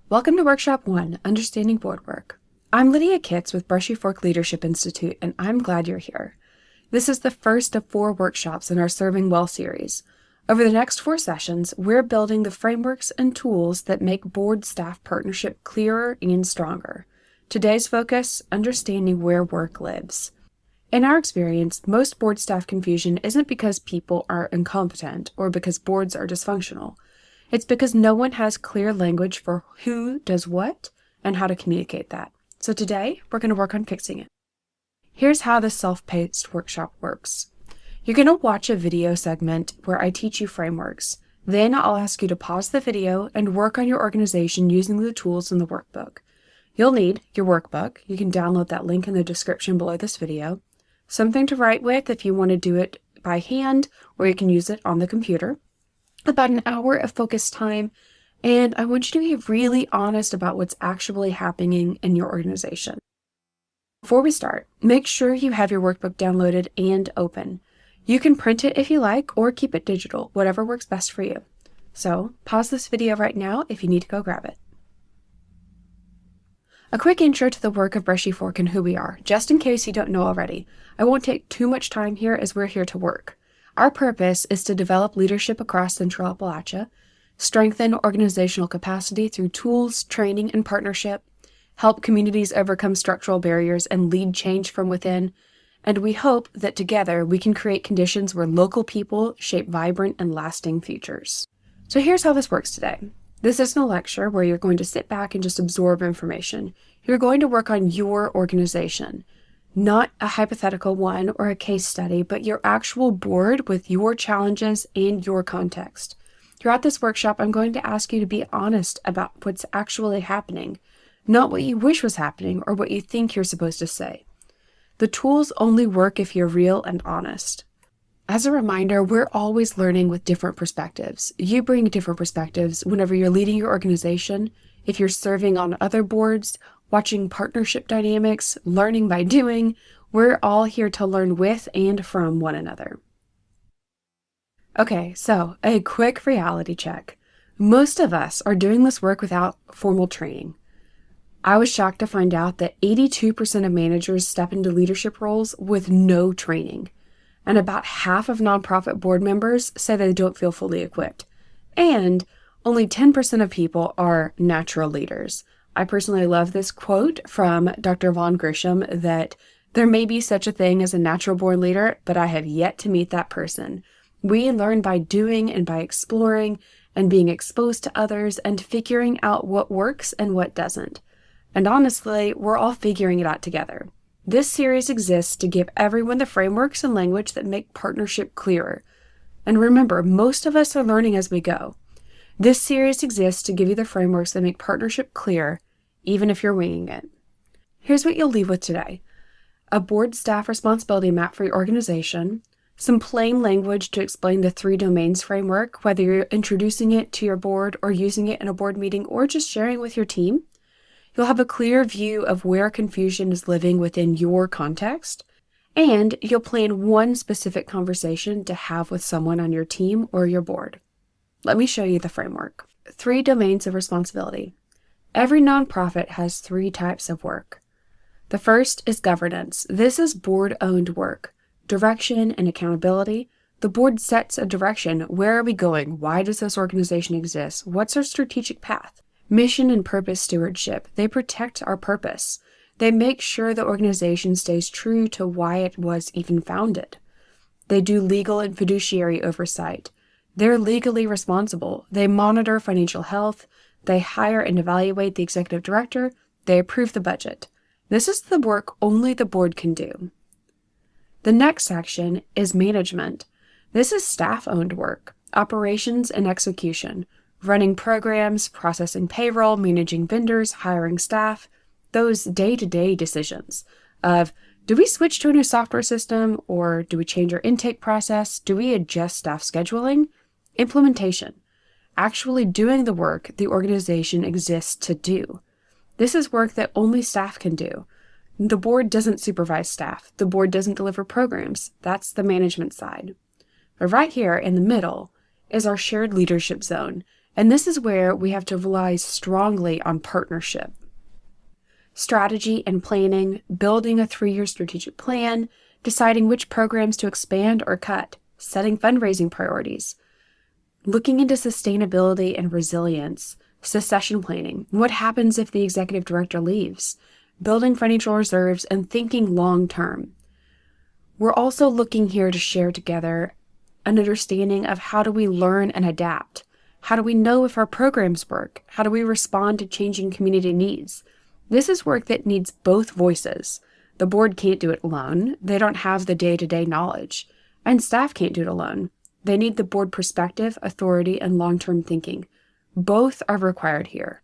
Welcome to Workshop 1, Understanding Board Work. I'm Lydia Kitts with Brushy Fork Leadership Institute, and I'm glad you're here. This is the first of 4 workshops in our Serving Well series. Over the next 4 sessions, we're building the frameworks and tools that make board-staff partnership clearer and stronger. Today's focus, understanding where work lives. In our experience, most board staff confusion isn't because people are incompetent or because boards are dysfunctional. It's because no one has clear language for who does what and how to communicate that. So today, we're going to work on fixing it. Here's how this self-paced workshop works. You're going to watch a video segment where I teach you frameworks. Then I'll ask you to pause the video and work on your organization using the tools in the workbook. You'll need your workbook. You can download that link in the description below this video. Something to write with if you want to do it by hand, or you can use it on the computer. About an hour of focused time, and I want you to be really honest about what's actually happening in your organization. Before we start, make sure you have your workbook downloaded and open. You can print it if you like, or keep it digital, whatever works best for you. So, pause this video right now if you need to go grab it. A quick intro to the work of Brushy Fork and who we are, just in case you don't know already. I won't take too much time here as we're here to work. Our purpose is to develop leadership across Central Appalachia, strengthen organizational capacity through tools, training, and partnership, help communities overcome structural barriers and lead change from within, and we hope that together we can create conditions where local people shape vibrant and lasting futures. So here's how this works today. This isn't a lecture where you're going to sit back and just absorb information. You're going to work on your organization. Not a hypothetical one or a case study, but your actual board with your challenges and your context. Throughout this workshop, I'm going to ask you to be honest about what's actually happening, not what you wish was happening or what you think you're supposed to say. The tools only work if you're real and honest. As a reminder, we're always learning with different perspectives. You bring different perspectives whenever you're leading your organization, if you're serving on other boards, watching partnership dynamics, learning by doing. We're all here to learn with and from one another. Okay, so a quick reality check. Most of us are doing this work without formal training. I was shocked to find out that 82% of managers step into leadership roles with no training. And about half of nonprofit board members say they don't feel fully equipped. And only 10% of people are natural leaders. I personally love this quote from Dr. Von Grisham that there may be such a thing as a natural born leader, but I have yet to meet that person. We learn by doing and by exploring and being exposed to others and figuring out what works and what doesn't. And honestly, we're all figuring it out together. This series exists to give everyone the frameworks and language that make partnership clearer. And remember, most of us are learning as we go. This series exists to give you the frameworks that make partnership clear, even if you're winging it. Here's what you'll leave with today. A board staff responsibility map for your organization, some plain language to explain the 3 domains framework, whether you're introducing it to your board or using it in a board meeting or just sharing it with your team. You'll have a clear view of where confusion is living within your context, and you'll plan one specific conversation to have with someone on your team or your board. Let me show you the framework. 3 domains of responsibility. Every nonprofit has 3 types of work. The first is governance. This is board-owned work. Direction and accountability. The board sets a direction. Where are we going? Why does this organization exist? What's our strategic path? Mission and purpose stewardship. They protect our purpose. They make sure the organization stays true to why it was even founded. They do legal and fiduciary oversight. They're legally responsible. They monitor financial health. They hire and evaluate the executive director. They approve the budget. This is the work only the board can do. The next section is management. This is staff-owned work, operations and execution. Running programs, processing payroll, managing vendors, hiring staff, those day-to-day decisions of, do we switch to a new software system, or do we change our intake process? Do we adjust staff scheduling? Implementation. Actually doing the work the organization exists to do. This is work that only staff can do. The board doesn't supervise staff. The board doesn't deliver programs. That's the management side. But right here in the middle is our shared leadership zone. And this is where we have to rely strongly on partnership. Strategy and planning, building a 3-year strategic plan, deciding which programs to expand or cut, setting fundraising priorities, looking into sustainability and resilience, succession planning, what happens if the executive director leaves, building financial reserves, and thinking long term. We're also looking here to share together an understanding of how do we learn and adapt? How do we know if our programs work? How do we respond to changing community needs? This is work that needs both voices. The board can't do it alone. They don't have the day-to-day knowledge. And staff can't do it alone. They need the board perspective, authority, and long-term thinking. Both are required here.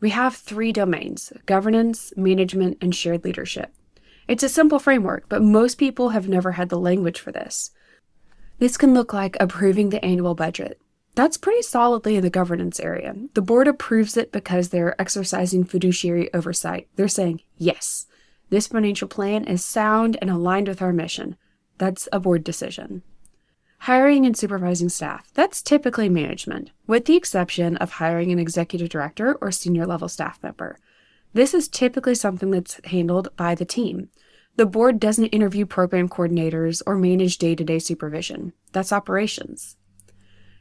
We have 3 domains: governance, management, and shared leadership. It's a simple framework, but most people have never had the language for this. This can look like approving the annual budget. That's pretty solidly in the governance area. The board approves it because they're exercising fiduciary oversight. They're saying, yes, this financial plan is sound and aligned with our mission. That's a board decision. Hiring and supervising staff. That's typically management, with the exception of hiring an executive director or senior level staff member. This is typically something that's handled by the team. The board doesn't interview program coordinators or manage day-to-day supervision. That's operations.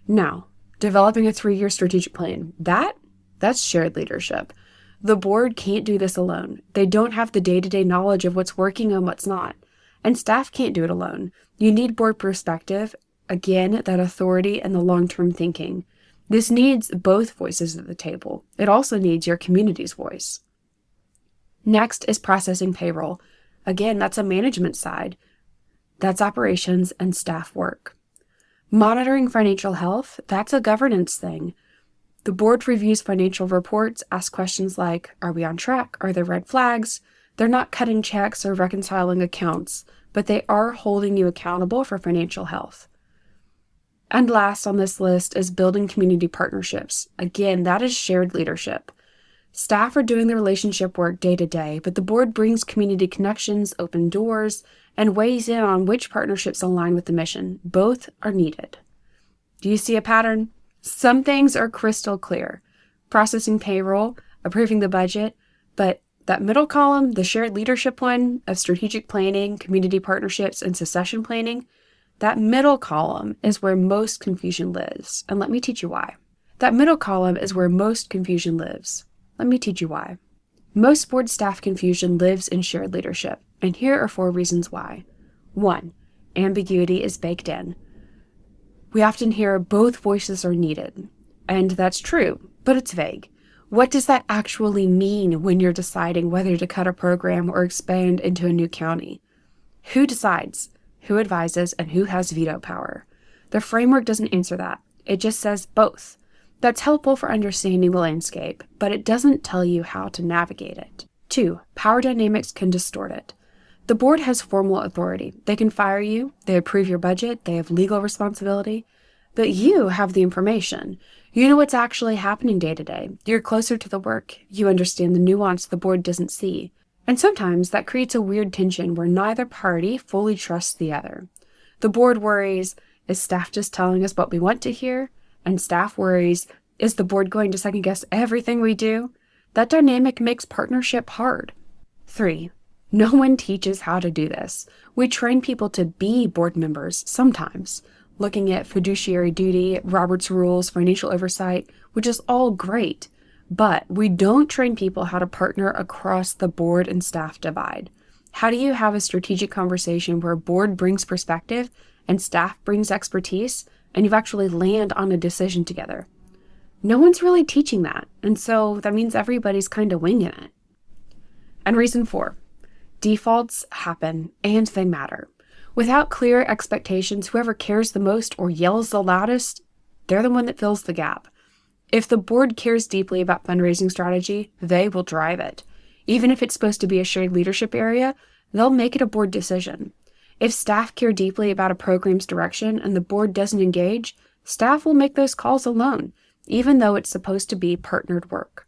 Now, developing a 3-year strategic plan. That's shared leadership. The board can't do this alone. They don't have the day-to-day knowledge of what's working and what's not. And staff can't do it alone. You need board perspective, again, that authority and the long-term thinking. This needs both voices at the table. It also needs your community's voice. Next is processing payroll. Again, that's a management side. That's operations and staff work. Monitoring financial health, that's a governance thing. The board reviews financial reports, asks questions like, are we on track? Are there red flags? They're not cutting checks or reconciling accounts, but they are holding you accountable for financial health. And last on this list is building community partnerships. Again, that is shared leadership. Staff are doing the relationship work day to day, but the board brings community connections, open doors, and weighs in on which partnerships align with the mission. Both are needed. Do you see a pattern? Some things are crystal clear. Processing payroll, approving the budget, but that middle column, the shared leadership one of strategic planning, community partnerships, and succession planning, that middle column is where most confusion lives. And let me teach you why. That middle column is where most confusion lives. Let me teach you why. Most board staff confusion lives in shared leadership, and here are 4 reasons why. 1, ambiguity is baked in. We often hear both voices are needed, and that's true, but it's vague. What does that actually mean when you're deciding whether to cut a program or expand into a new county? Who decides, who advises, and who has veto power? The framework doesn't answer that. It just says both. That's helpful for understanding the landscape, but it doesn't tell you how to navigate it. 2, power dynamics can distort it. The board has formal authority. They can fire you, they approve your budget, they have legal responsibility, but you have the information. You know what's actually happening day to day. You're closer to the work. You understand the nuance the board doesn't see. And sometimes that creates a weird tension where neither party fully trusts the other. The board worries, is staff just telling us what we want to hear? And staff worries, is the board going to second guess everything we do? That dynamic makes partnership hard. 3, no one teaches how to do this. We train people to be board members sometimes, looking at fiduciary duty, Robert's rules, financial oversight, which is all great, but we don't train people how to partner across the board and staff divide. How do you have a strategic conversation where board brings perspective and staff brings expertise, and you've actually land on a decision together? No one's really teaching that, and so that means everybody's kind of winging it. And reason 4, defaults happen and they matter. Without clear expectations, whoever cares the most or yells the loudest, they're the one that fills the gap. If the board cares deeply about fundraising strategy, they will drive it. Even if it's supposed to be a shared leadership area, they'll make it a board decision. If staff care deeply about a program's direction and the board doesn't engage, staff will make those calls alone, even though it's supposed to be partnered work.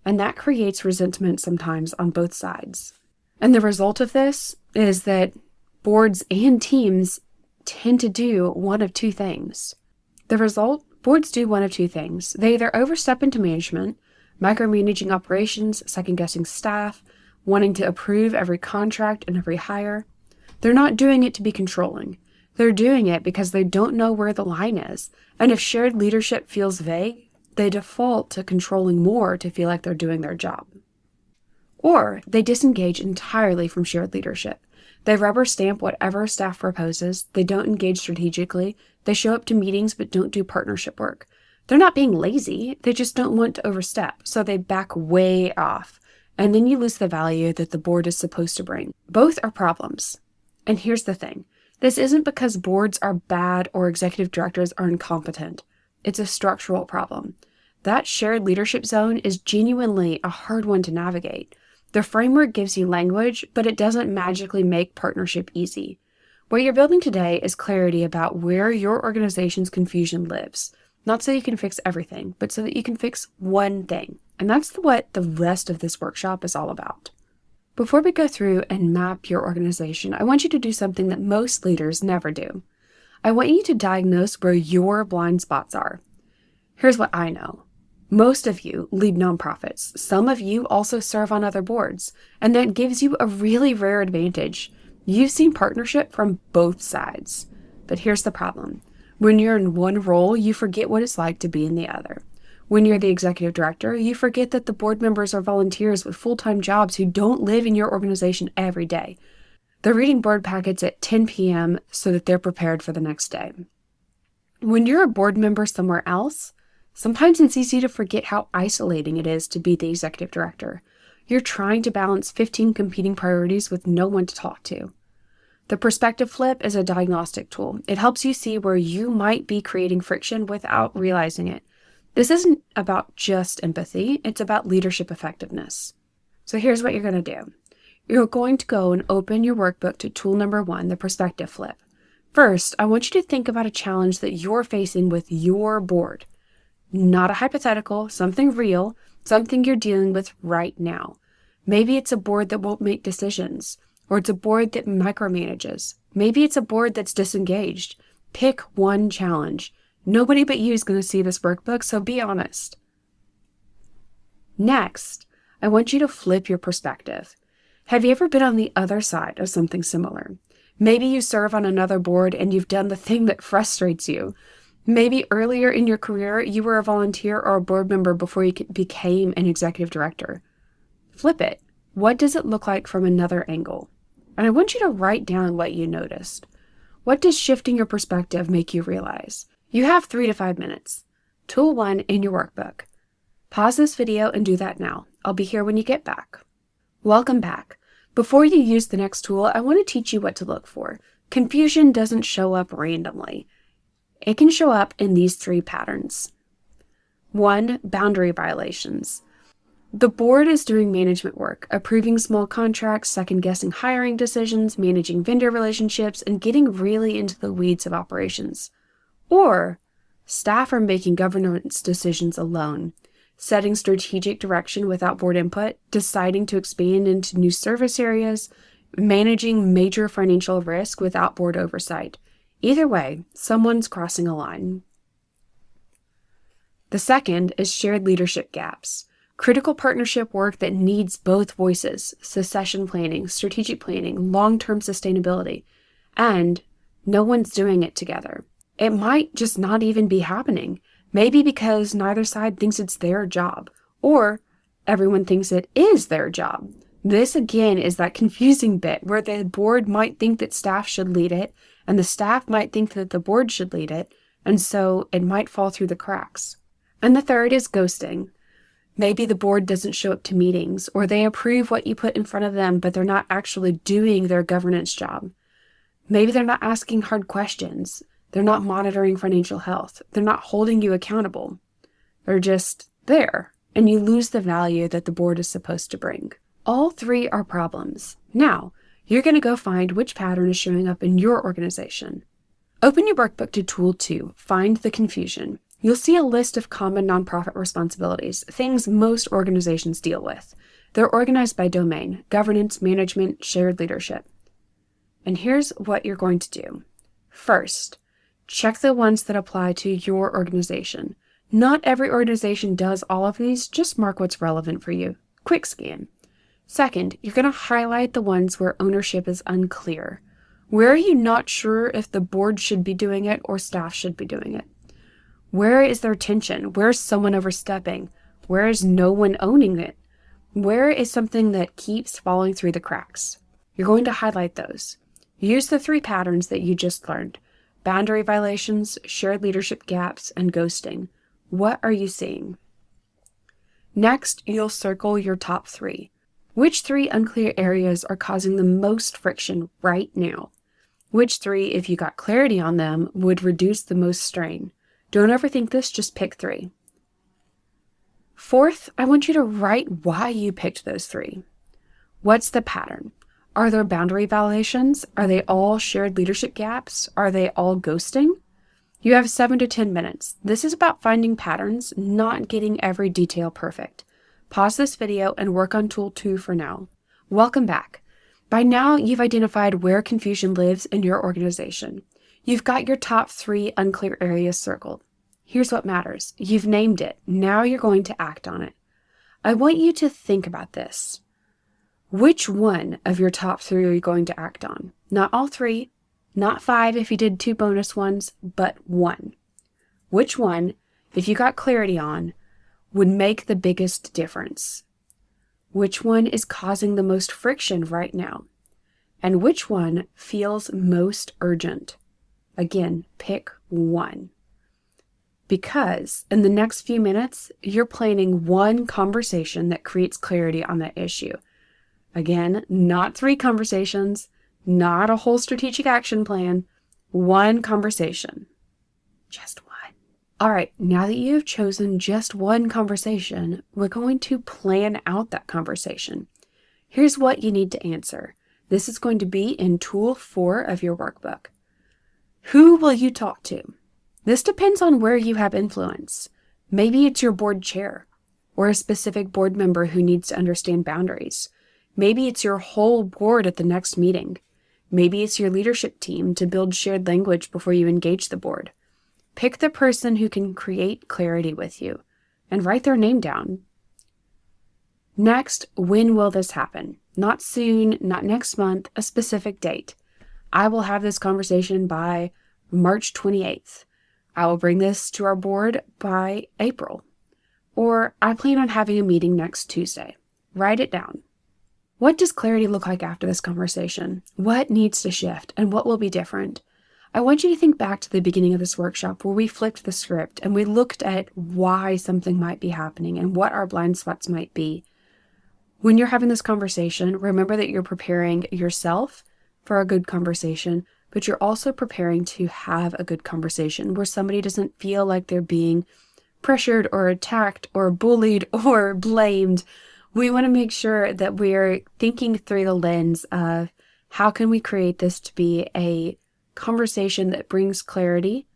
And that creates resentment sometimes on both sides. And the result of this is that boards and teams tend to do one of 2 things. The result, Boards do one of two things. They either overstep into management, micromanaging operations, second-guessing staff, wanting to approve every contract and every hire. They're not doing it to be controlling. They're doing it because they don't know where the line is. And if shared leadership feels vague, they default to controlling more to feel like they're doing their job. Or they disengage entirely from shared leadership. They rubber stamp whatever staff proposes. They don't engage strategically. They show up to meetings but don't do partnership work. They're not being lazy. They just don't want to overstep, so they back way off. And then you lose the value that the board is supposed to bring. Both are problems. And here's the thing. This isn't because boards are bad or executive directors are incompetent. It's a structural problem. That shared leadership zone is genuinely a hard one to navigate. The framework gives you language, but it doesn't magically make partnership easy. What you're building today is clarity about where your organization's confusion lives. Not so you can fix everything, but so that you can fix one thing. And that's what the rest of this workshop is all about. Before we go through and map your organization, I want you to do something that most leaders never do. I want you to diagnose where your blind spots are. Here's what I know. Most of you lead nonprofits. Some of you also serve on other boards, and that gives you a really rare advantage. You've seen partnership from both sides. But here's the problem. When you're in one role, you forget what it's like to be in the other. When you're the executive director, you forget that the board members are volunteers with full-time jobs who don't live in your organization every day. They're reading board packets at 10 p.m. so that they're prepared for the next day. When you're a board member somewhere else, sometimes it's easy to forget how isolating it is to be the executive director. You're trying to balance 15 competing priorities with no one to talk to. The perspective flip is a diagnostic tool. It helps you see where you might be creating friction without realizing it. This isn't about just empathy, it's about leadership effectiveness. So here's what you're going to do. You're going to go and open your workbook to tool number 1, the perspective flip. First, I want you to think about a challenge that you're facing with your board. Not a hypothetical, something real, something you're dealing with right now. Maybe it's a board that won't make decisions, or it's a board that micromanages. Maybe it's a board that's disengaged. Pick one challenge. Nobody but you is going to see this workbook, so be honest. Next, I want you to flip your perspective. Have you ever been on the other side of something similar? Maybe you serve on another board and you've done the thing that frustrates you. Maybe earlier in your career, you were a volunteer or a board member before you became an executive director. Flip it. What does it look like from another angle? And I want you to write down what you noticed. What does shifting your perspective make you realize? You have 3 to 5 minutes. Tool 1 in your workbook. Pause this video and do that now. I'll be here when you get back. Welcome back. Before you use the next tool, I want to teach you what to look for. Confusion doesn't show up randomly. It can show up in these 3 patterns. 1, boundary violations. The board is doing management work, approving small contracts, second-guessing hiring decisions, managing vendor relationships, and getting really into the weeds of operations. Or, staff are making governance decisions alone, setting strategic direction without board input, deciding to expand into new service areas, managing major financial risk without board oversight. Either way, someone's crossing a line. The second is shared leadership gaps. Critical partnership work that needs both voices, succession planning, strategic planning, long-term sustainability, and no one's doing it together. It might just not even be happening, maybe because neither side thinks it's their job, or everyone thinks it is their job. This again is that confusing bit where the board might think that staff should lead it, and the staff might think that the board should lead it, and so it might fall through the cracks. And the third is ghosting. Maybe the board doesn't show up to meetings, or they approve what you put in front of them, but they're not actually doing their governance job. Maybe they're not asking hard questions. They're not monitoring financial health. They're not holding you accountable. They're just there, and you lose the value that the board is supposed to bring. All 3 are problems. Now, you're going to go find which pattern is showing up in your organization. Open your workbook to Tool 2, Find the Confusion. You'll see a list of common nonprofit responsibilities, things most organizations deal with. They're organized by domain: governance, management, shared leadership. And here's what you're going to do. First, Check the ones that apply to your organization. Not every organization does all of these, just mark what's relevant for you. Quick scan. Second, you're going to highlight the ones where ownership is unclear. Where are you not sure if the board should be doing it or staff should be doing it? Where is there tension? Where is someone overstepping? Where is no one owning it? Where is something that keeps falling through the cracks? You're going to highlight those. Use the 3 patterns that you just learned: boundary violations, shared leadership gaps, and ghosting. What are you seeing? Next, you'll circle your top 3. Which 3 unclear areas are causing the most friction right now? Which 3, if you got clarity on them, would reduce the most strain? Don't overthink this, just pick 3. Fourth, I want you to write why you picked those 3. What's the pattern? Are there boundary violations? Are they all shared leadership gaps? Are they all ghosting? You have 7 to 10 minutes. This is about finding patterns, not getting every detail perfect. Pause this video and work on tool 2 for now. Welcome back. By now, you've identified where confusion lives in your organization. You've got your top 3 unclear areas circled. Here's what matters. You've named it. Now you're going to act on it. I want you to think about this. Which one of your top 3 are you going to act on? Not all 3, not 5 if you did 2 bonus ones, but 1. Which one, if you got clarity on, would make the biggest difference? Which one is causing the most friction right now? And which one feels most urgent? Again, pick 1. Because in the next few minutes, you're planning 1 conversation that creates clarity on that issue. Again, not 3 conversations, not a whole strategic action plan, 1 conversation. Just 1. All right, now that you've chosen just 1 conversation, we're going to plan out that conversation. Here's what you need to answer. This is going to be in tool 4 of your workbook. Who will you talk to? This depends on where you have influence. Maybe it's your board chair or a specific board member who needs to understand boundaries. Maybe it's your whole board at the next meeting. Maybe it's your leadership team to build shared language before you engage the board. Pick the person who can create clarity with you and write their name down. Next, when will this happen? Not soon, not next month, a specific date. I will have this conversation by March 28th. I will bring this to our board by April. Or I plan on having a meeting next Tuesday. Write it down. What does clarity look like after this conversation? What needs to shift and what will be different? I want you to think back to the beginning of this workshop where we flipped the script and we looked at why something might be happening and what our blind spots might be. When you're having this conversation, remember that you're preparing yourself for a good conversation, but you're also preparing to have a good conversation where somebody doesn't feel like they're being pressured or attacked or bullied or blamed. We want to make sure that we're thinking through the lens of how can we create this to be a conversation that brings clarity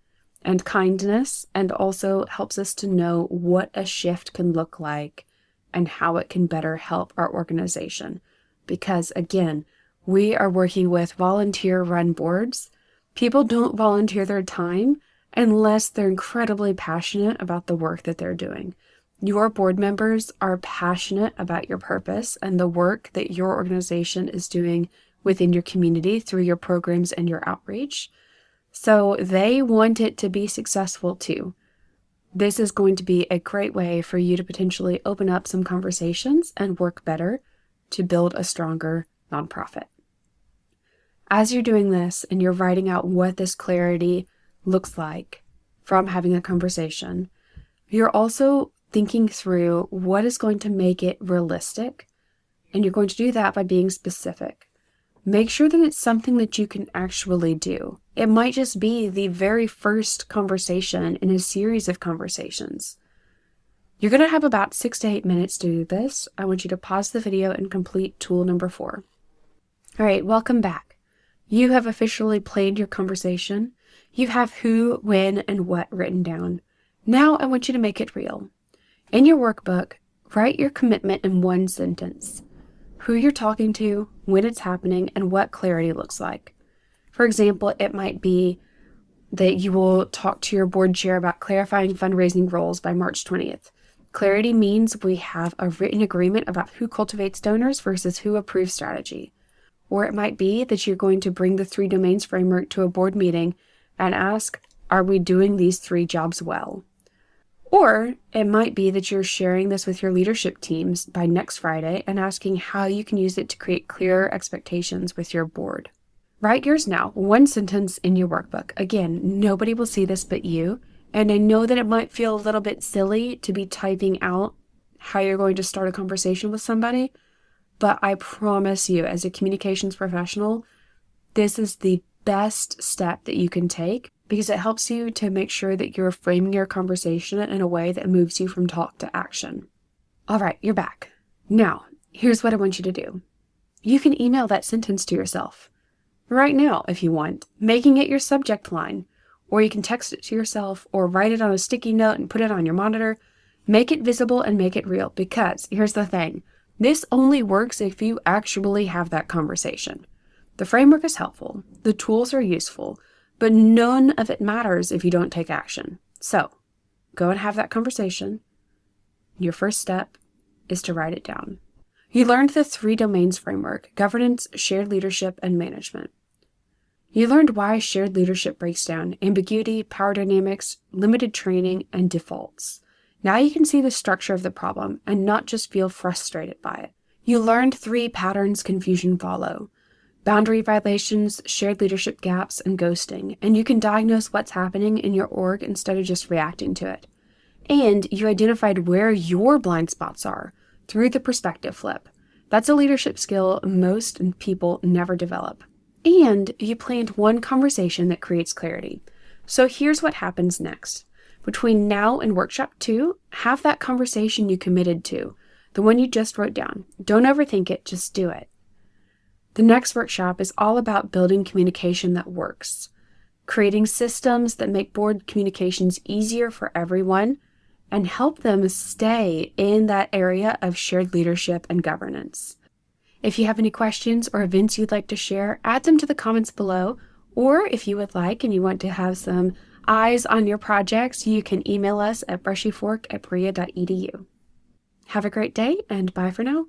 and kindness and also helps us to know what a shift can look like and how it can better help our organization. Because again, we are working with volunteer-run boards. People don't volunteer their time unless they're incredibly passionate about the work that they're doing. Your board members are passionate about your purpose and the work that your organization is doing within your community through your programs and your outreach. So they want it to be successful too. This is going to be a great way for you to potentially open up some conversations and work better to build a stronger nonprofit. As you're doing this and you're writing out what this clarity looks like from having a conversation, you're also thinking through what is going to make it realistic, and you're going to do that by being specific. Make sure that it's something that you can actually do. It might just be the very first conversation in a series of conversations. You're going to have about 6 to 8 minutes to do this. I want you to pause the video and complete tool number 4. All right, welcome back. You have officially planned your conversation. You have who, when, and what written down. Now I want you to make it real. In your workbook, write your commitment in 1 sentence. Who you're talking to, when it's happening, and what clarity looks like. For example, it might be, that you will talk to your board chair about clarifying fundraising roles by March 20th. Clarity means we have a written agreement about who cultivates donors versus who approves strategy. Or it might be that you're going to bring the 3 domains framework to a board meeting and ask, are we doing these 3 jobs well? Or it might be that you're sharing this with your leadership teams by next Friday and asking how you can use it to create clearer expectations with your board. Write yours now, 1 sentence in your workbook. Again, nobody will see this but you. And I know that it might feel a little bit silly to be typing out how you're going to start a conversation with somebody, but I promise you, as a communications professional, this is the best step that you can take because it helps you to make sure that you're framing your conversation in a way that moves you from talk to action. All right, you're back. Now, here's what I want you to do. You can email that sentence to yourself right now if you want, making it your subject line. Or you can text it to yourself or write it on a sticky note and put it on your monitor. Make it visible and make it real because here's the thing. This only works if you actually have that conversation. The framework is helpful. The tools are useful, but none of it matters if you don't take action. So go and have that conversation. Your first step is to write it down. You learned the 3 domains framework: governance, shared leadership, and management. You learned why shared leadership breaks down: ambiguity, power dynamics, limited training, and defaults. Now you can see the structure of the problem and not just feel frustrated by it. You learned 3 patterns confusion follow: boundary violations, shared leadership gaps, and ghosting. And you can diagnose what's happening in your org instead of just reacting to it. And you identified where your blind spots are through the perspective flip. That's a leadership skill most people never develop. And you planned 1 conversation that creates clarity. So here's what happens next. Between now and workshop 2, have that conversation you committed to, the one you just wrote down. Don't overthink it, just do it. The next workshop is all about building communication that works, creating systems that make board communications easier for everyone and help them stay in that area of shared leadership and governance. If you have any questions or events you'd like to share, add them to the comments below. Or if you would like and you want to have some eyes on your projects, you can email us at brushyfork@berea.edu. Have a great day and bye for now.